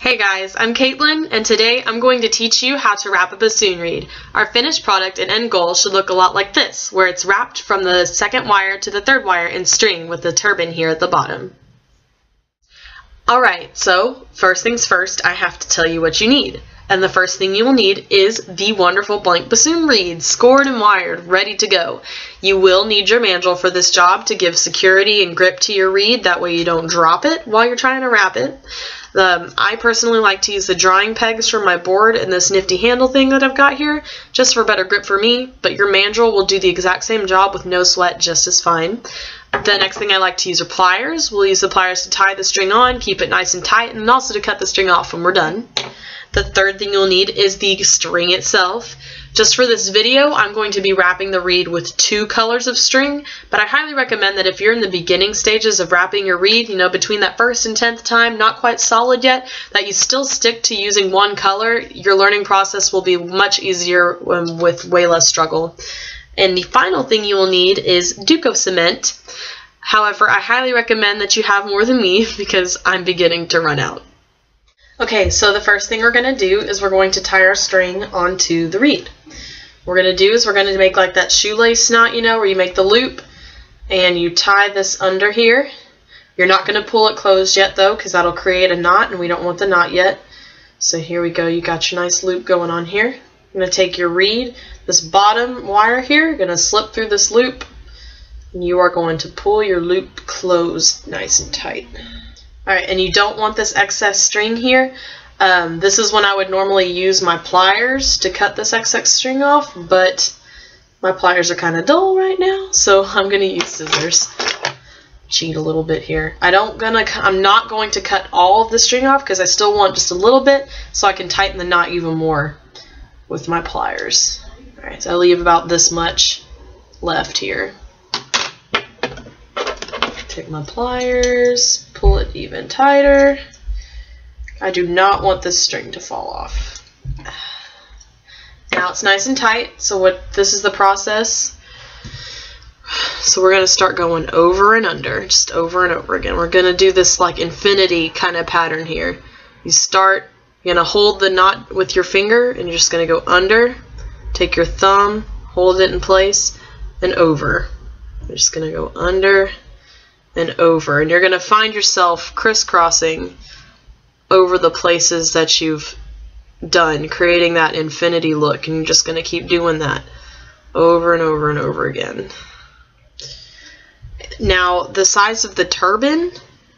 Hey guys, I'm Caitlin, and today I'm going to teach you how to wrap a bassoon reed. Our finished product and end goal should look a lot like this, where it's wrapped from the second wire to the third wire in string with the turbin here at the bottom. Alright, so first things first, I have to tell you what you need. And the first thing you will need is the wonderful blank bassoon reed, scored and wired, ready to go. You will need your mandrel for this job to give security and grip to your reed, that way you don't drop it while you're trying to wrap it. I personally like to use the drawing pegs from my board and this nifty handle thing that I've got here, just for better grip for me, but your mandrel will do the exact same job with no sweat just as fine. The next thing I like to use are pliers. We'll use the pliers to tie the string on, keep it nice and tight, and also to cut the string off when we're done. The third thing you'll need is the string itself. Just for this video, I'm going to be wrapping the reed with 2 colors of string, but I highly recommend that if you're in the beginning stages of wrapping your reed, between that first and 10th time, not quite solid yet, that you still stick to using 1 color. Your learning process will be much easier with way less struggle. And the final thing you will need is Duco cement. However, I highly recommend that you have more than me because I'm beginning to run out. Okay, so the first thing we're going to do is we're going to tie our string onto the reed. What we're going to do is we're going to make like that shoelace knot, where you make the loop and you tie this under here. You're not going to pull it closed yet though, because that'll create a knot and we don't want the knot yet. So here we go, you got your nice loop going on here. You're going to take your reed, this bottom wire here, you're going to slip through this loop and you are going to pull your loop closed nice and tight. Alright, and you don't want this excess string here. This is when I would normally use my pliers to cut this excess string off, but my pliers are kind of dull right now, so I'm going to use scissors. Cheat a little bit here. I'm not going to cut all of the string off because I still want just a little bit so I can tighten the knot even more with my pliers. Alright, so I leave about this much left here. Take my pliers, pull it even tighter. I do not want this string to fall off. Now it's nice and tight, so this is the process. So we're going to start going over and under, just over and over again. We're going to do this like infinity kind of pattern here. You're going to hold the knot with your finger and you're just going to go under, take your thumb, hold it in place, and over. You're just going to go under and over, and you're going to find yourself crisscrossing over the places that you've done, creating that infinity look, and you're just going to keep doing that over and over and over again. Now, the size of the turbin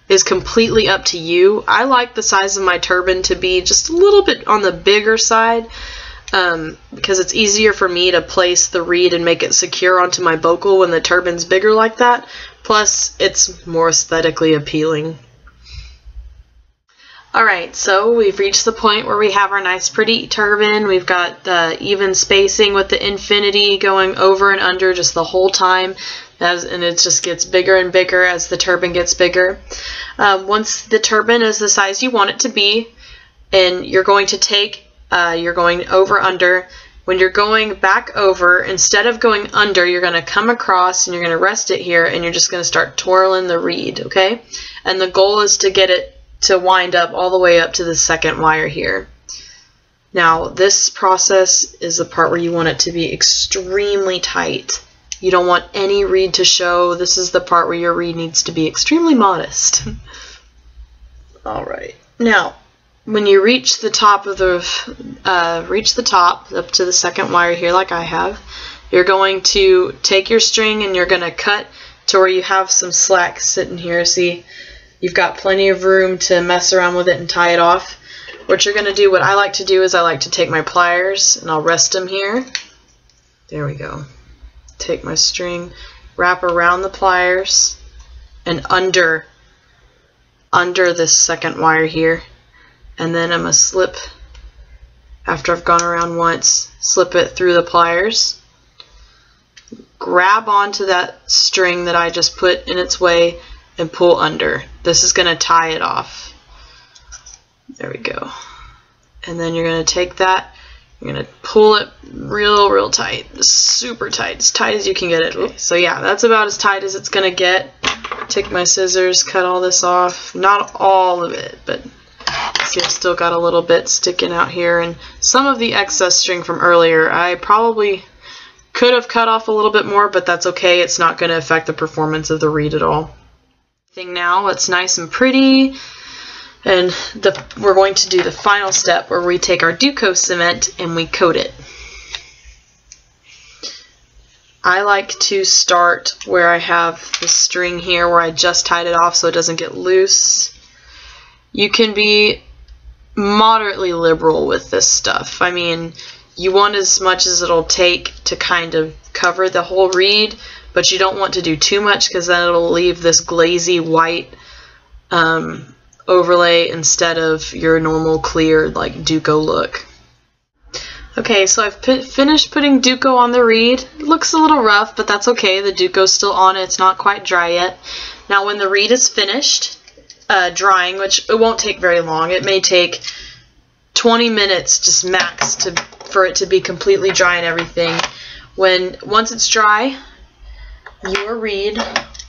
is completely up to you. I like the size of my turbin to be just a little bit on the bigger side, because it's easier for me to place the reed and make it secure onto my bocal when the turbin's bigger like that. Plus, it's more aesthetically appealing. Alright, so we've reached the point where we have our nice pretty turbin. We've got the even spacing with the infinity going over and under just the whole time, and it just gets bigger and bigger as the turbin gets bigger. Once the turbin is the size you want it to be, and you're going to take, you're going over under. When you're going back over, instead of going under, you're going to come across and you're going to rest it here, and you're just going to start twirling the reed, okay? And the goal is to get it to wind up all the way up to the second wire here. Now, this process is the part where you want it to be extremely tight. You don't want any reed to show. This is the part where your reed needs to be extremely modest. Alright, now, when you reach the top of up to the second wire here like I have, you're going to take your string and you're going to cut to where you have some slack sitting here. See, you've got plenty of room to mess around with it and tie it off. What you're going to do, what I like to do is I like to take my pliers and I'll rest them here. There we go. Take my string, wrap around the pliers and under this second wire here. And then I'm going to slip, after I've gone around once, slip it through the pliers, grab onto that string that I just put in its way, and pull under. This is going to tie it off. There we go. And then you're going to take that, you're going to pull it real tight, super tight, as tight as you can get it. So yeah, that's about as tight as it's going to get. Take my scissors, cut all this off. Not all of it, but See, I've still got a little bit sticking out here, and some of the excess string from earlier, I probably could have cut off a little bit more, but that's okay. It's not going to affect the performance of the reed at all. Now it's nice and pretty, and we're going to do the final step where we take our Duco cement and we coat it. I like to start where I have the string here where I just tied it off so it doesn't get loose. You can be moderately liberal with this stuff. I mean, you want as much as it'll take to kind of cover the whole reed, but you don't want to do too much because then it'll leave this glazy white overlay instead of your normal clear like Duco look. Okay, so I've finished putting Duco on the reed. It looks a little rough, but that's okay. The Duco's still on it. It's not quite dry yet. Now when the reed is finished drying, which it won't take very long, it may take 20 minutes just max for it to be completely dry and everything. Once it's dry, your reed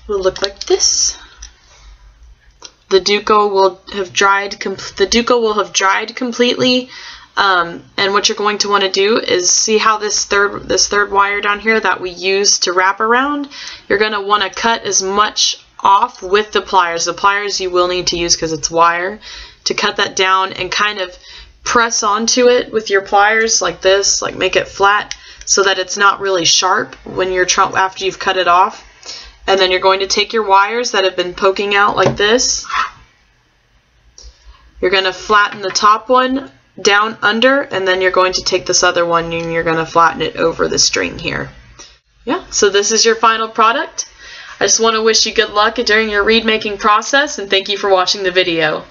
will look like this. The Duco will have dried completely. And what you're going to want to do is see how this third wire down here that we use to wrap around, you're going to want to cut as much off with the pliers. The pliers you will need to use because it's wire, to cut that down and kind of press onto it with your pliers like this, like make it flat so that it's not really sharp when you're after you've cut it off. And then you're going to take your wires that have been poking out like this. You're going to flatten the top one down under, and then you're going to take this other one and you're going to flatten it over the string here. Yeah, so this is your final product. I just want to wish you good luck during your reed making process, and thank you for watching the video.